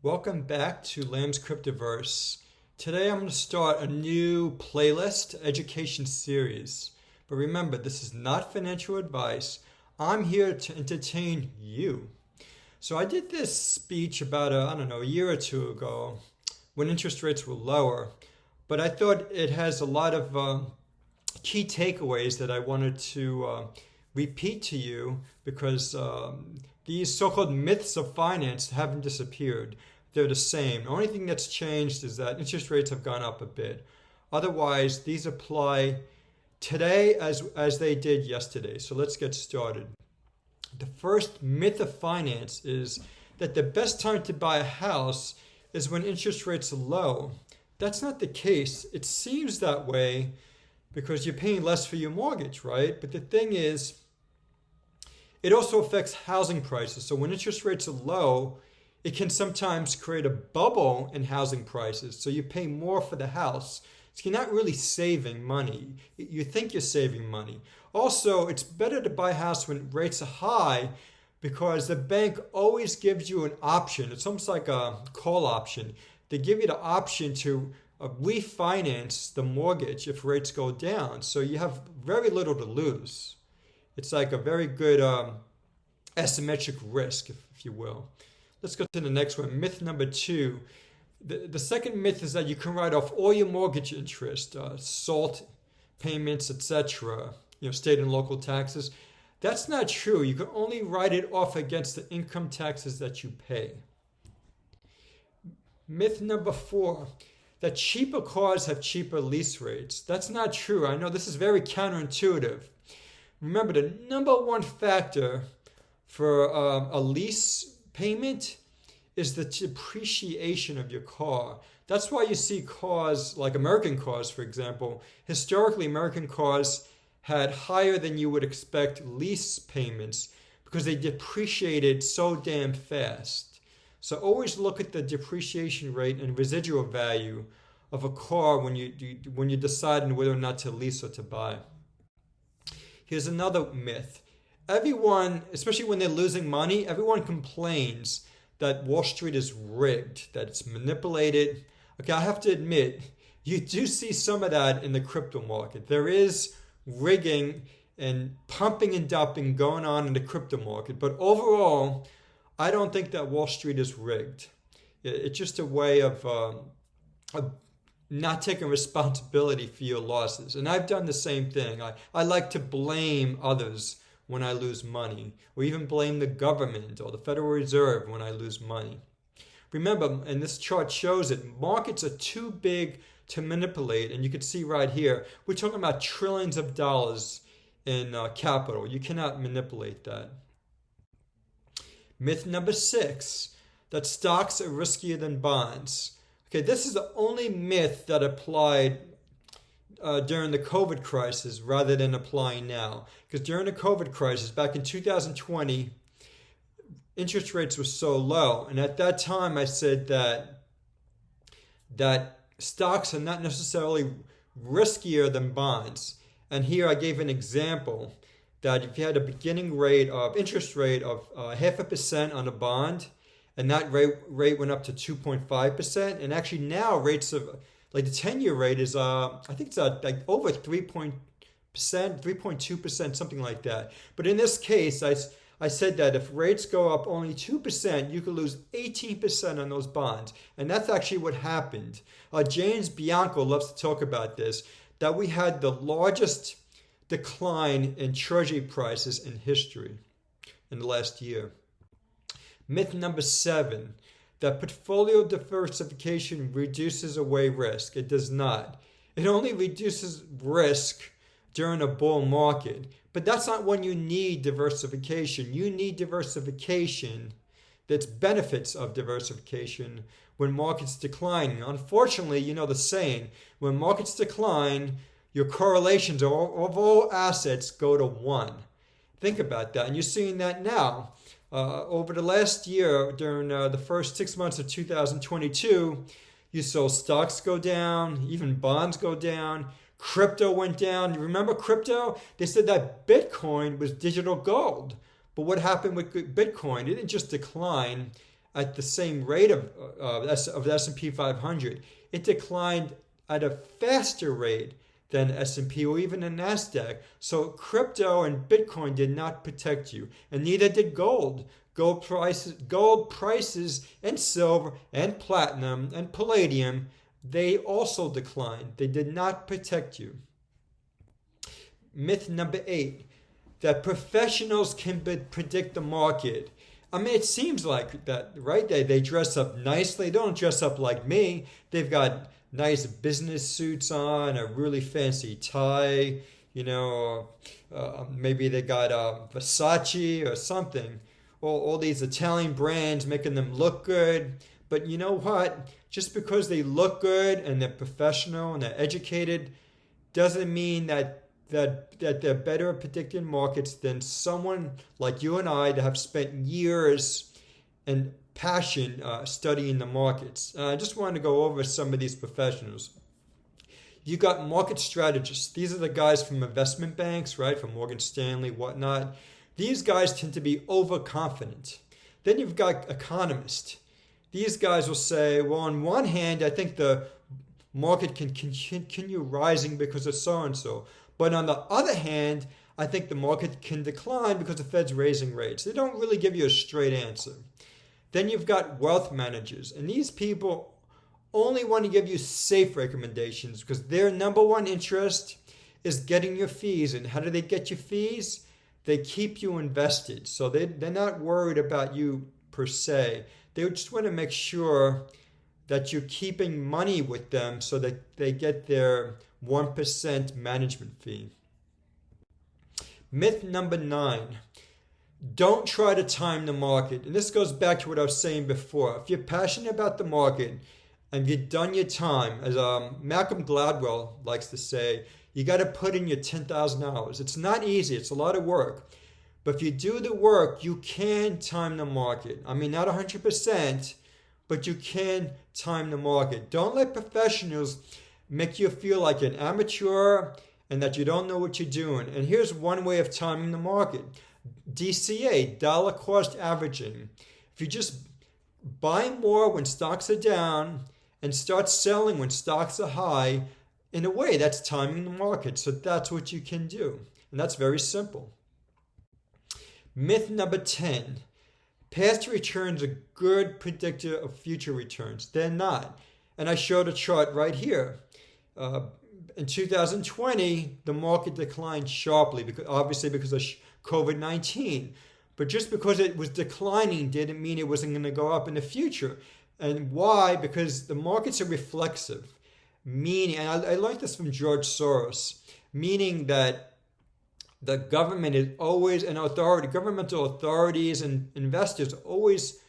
Welcome back to Lamb's Cryptoverse. Today I'm going to start a new playlist education series. But remember, this is not financial advice. I'm here to entertain you. So I did this speech about, a year or two ago when interest rates were lower. But I thought it has a lot of key takeaways that I wanted to repeat to you because these so-called myths of finance haven't disappeared. They're the same. The only thing that's changed is that interest rates have gone up a bit. Otherwise, these apply today as they did yesterday. So let's get started. The first myth of finance is that the best time to buy a house is when interest rates are low. That's not the case. It seems that way because you're paying less for your mortgage, right? But the thing is, it also affects housing prices. So when interest rates are low, it can sometimes create a bubble in housing prices. So you pay more for the house. So you're not really saving money. You think you're saving money. Also, it's better to buy a house when rates are high because the bank always gives you an option. It's almost like a call option. They give you the option to refinance the mortgage if rates go down. So you have very little to lose. It's like a very good asymmetric risk, if you will. Let's go to the next one. Myth number 2. The second myth is that you can write off all your mortgage interest, SALT payments, etc., state and local taxes. That's not true. You can only write it off against the income taxes that you pay. Myth number 4, that cheaper cars have cheaper lease rates. That's not true. I know this is very counterintuitive. Remember, the number one factor for a lease payment is the depreciation of your car. That's why you see cars, like American cars, for example. Historically, American cars had higher than you would expect lease payments because they depreciated so damn fast. So always look at the depreciation rate and residual value of a car when you're deciding whether or not to lease or to buy. Here's another myth. Everyone, especially when they're losing money, everyone complains that Wall Street is rigged, that it's manipulated. Okay, I have to admit, you do see some of that in the crypto market. There is rigging and pumping and dumping going on in the crypto market. But overall, I don't think that Wall Street is rigged. It's just a way of not taking responsibility for your losses. And I've done the same thing. I like to blame others when I lose money, or even blame the government or the Federal Reserve when I lose money. Remember, and this chart shows it, markets are too big to manipulate, and you can see right here, we're talking about trillions of dollars in capital. You cannot manipulate that. Myth number 6, that stocks are riskier than bonds. Okay, this is the only myth that applied during the COVID crisis rather than applying now. Because during the COVID crisis, back in 2020, interest rates were so low. And at that time, I said that stocks are not necessarily riskier than bonds. And here I gave an example that if you had a beginning rate of interest rate of 0.5% on a bond, and that rate went up to 2.5%. And actually now rates of, like the 10-year rate is, I think it's like over 3.2%, something like that. But in this case, I said that if rates go up only 2%, you could lose 18% on those bonds. And that's actually what happened. James Bianco loves to talk about this, that we had the largest decline in treasury prices in history in the last year. Myth number 7, that portfolio diversification reduces away risk. It does not. It only reduces risk during a bull market. But that's not when you need diversification. You need diversification. That's benefits of diversification when markets decline. Unfortunately, you know the saying, when markets decline, your correlations of all assets go to 1. Think about that. And you're seeing that now. Over the last year, during the first 6 months of 2022, you saw stocks go down, even bonds go down, crypto went down. You remember crypto? They said that Bitcoin was digital gold. But what happened with Bitcoin? It didn't just decline. at the same rate of the S&P 500. It declined at a faster rate than S&P or even the Nasdaq. So crypto and Bitcoin did not protect you, and neither did gold. Gold prices and silver and platinum and palladium, they also declined. They did not protect you. Myth number 8, that professionals can predict the market. I mean, it seems like that, right? They dress up nicely. They don't dress up like me. They've got nice business suits on, a really fancy tie, maybe they got Versace or something. All these Italian brands making them look good. But you know what? Just because they look good and they're professional and they're educated doesn't mean that they're better at predicting markets than someone like you and I that have spent years and passion studying the markets. I just wanted to go over some of these professionals. You got market strategists. These are the guys from investment banks, right? From Morgan Stanley, whatnot. These guys tend to be overconfident. Then you've got economists. These guys will say, well, on one hand, I think the market can continue rising because of so-and-so. But on the other hand, I think the market can decline because the Fed's raising rates. They don't really give you a straight answer. Then you've got wealth managers. And these people only want to give you safe recommendations because their number one interest is getting your fees. And how do they get your fees? They keep you invested. So they're not worried about you per se. They just want to make sure that you're keeping money with them so that they get their 1% management fee. Myth number 9. Don't try to time the market. And this goes back to what I was saying before. If you're passionate about the market and you've done your time, as Malcolm Gladwell likes to say, you got to put in your 10,000 hours. It's not easy. It's a lot of work. But if you do the work, you can time the market. I mean, not 100%, but you can time the market. Don't let professionals make you feel like an amateur and that you don't know what you're doing. And here's one way of timing the market. DCA, dollar cost averaging. If you just buy more when stocks are down and start selling when stocks are high, in a way, that's timing the market. So that's what you can do. And that's very simple. Myth number 10. Past returns are good predictor of future returns. They're not. And I showed a chart right here. In 2020, the market declined sharply, obviously because of COVID-19. But just because it was declining didn't mean it wasn't going to go up in the future. And why? Because the markets are reflexive. Meaning, and I learned this from George Soros, meaning that the government is always governmental authorities and investors always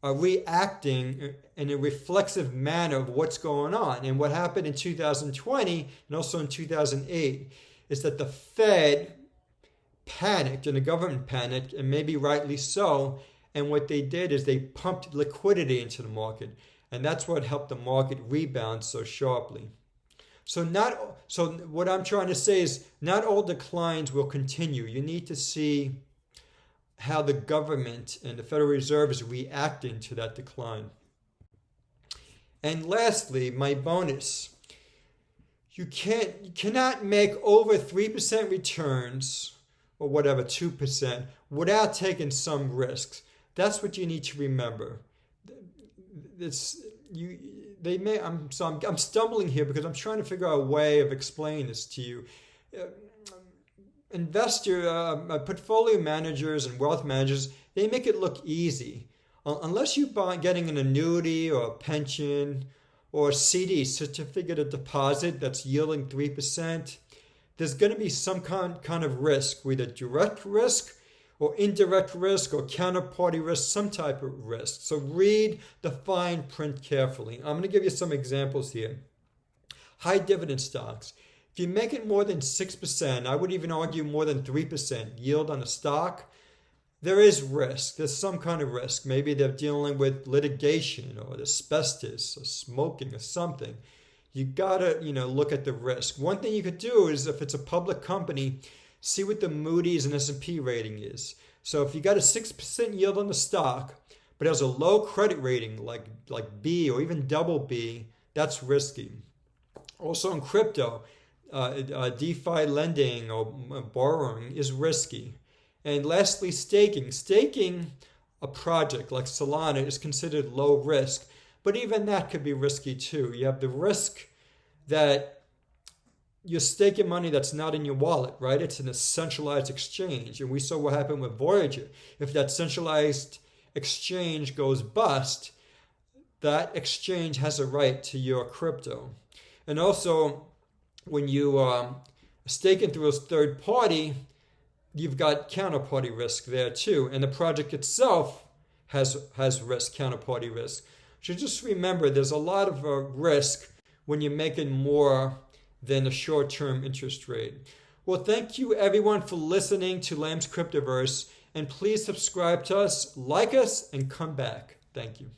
are reacting in a reflexive manner of what's going on. And what happened in 2020 and also in 2008 is that the Fed panicked and the government panicked, and maybe rightly so. And what they did is they pumped liquidity into the market. And that's what helped the market rebound so sharply. So what I'm trying to say is not all declines will continue. You need to see how the government and the Federal Reserve is reacting to that decline. And lastly, my bonus. You cannot make over 3% returns or whatever, 2%, without taking some risks. That's what you need to remember. I'm stumbling here because I'm trying to figure out a way of explaining this to you. Portfolio managers and wealth managers, they make it look easy. Unless you're getting an annuity or a pension or a CD, certificate of deposit, that's yielding 3%, there's going to be some kind of risk, either direct risk or indirect risk or counterparty risk, some type of risk. So read the fine print carefully. I'm going to give you some examples here. High dividend stocks. If you make it more than 6%, I would even argue more than 3% yield on a stock, there is risk. There's some kind of risk. Maybe they're dealing with litigation or asbestos or smoking or something. You gotta, look at the risk. One thing you could do is, if it's a public company, see what the Moody's and S&P rating is. So if you got a 6% yield on the stock, but has a low credit rating like B or even double B, that's risky. Also in crypto, DeFi lending or borrowing is risky. And lastly, staking. Staking a project like Solana is considered low risk, but even that could be risky too. You have the risk that you're staking money that's not in your wallet, right? It's in a centralized exchange. And we saw what happened with Voyager. If that centralized exchange goes bust, that exchange has a right to your crypto. And also, when you staking through a third party, you've got counterparty risk there too. And the project itself has risk, counterparty risk. So just remember, there's a lot of risk when you're making more than a short-term interest rate. Well, thank you everyone for listening to Lamb's Cryptoverse, and please subscribe to us, like us, and come back. Thank you.